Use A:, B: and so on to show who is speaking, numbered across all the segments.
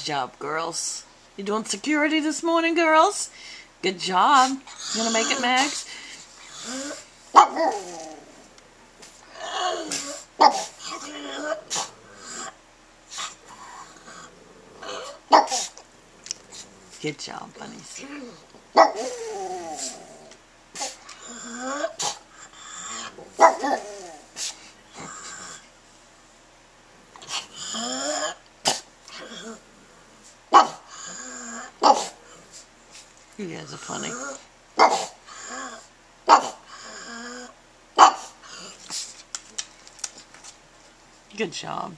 A: job, girls. You doing security this morning, girls? Good job. You gonna make it, Mags? Good job, bunnies. You guys are funny. Good job.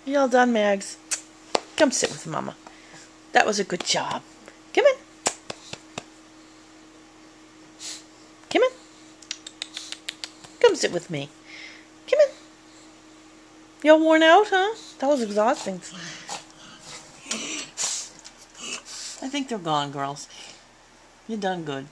A: You all done, Mags? Come sit with Mama. That was a good job. Come in. Come in. Come sit with me. Come in. You all worn out, huh? That was exhausting. I think they're gone, girls. You done good.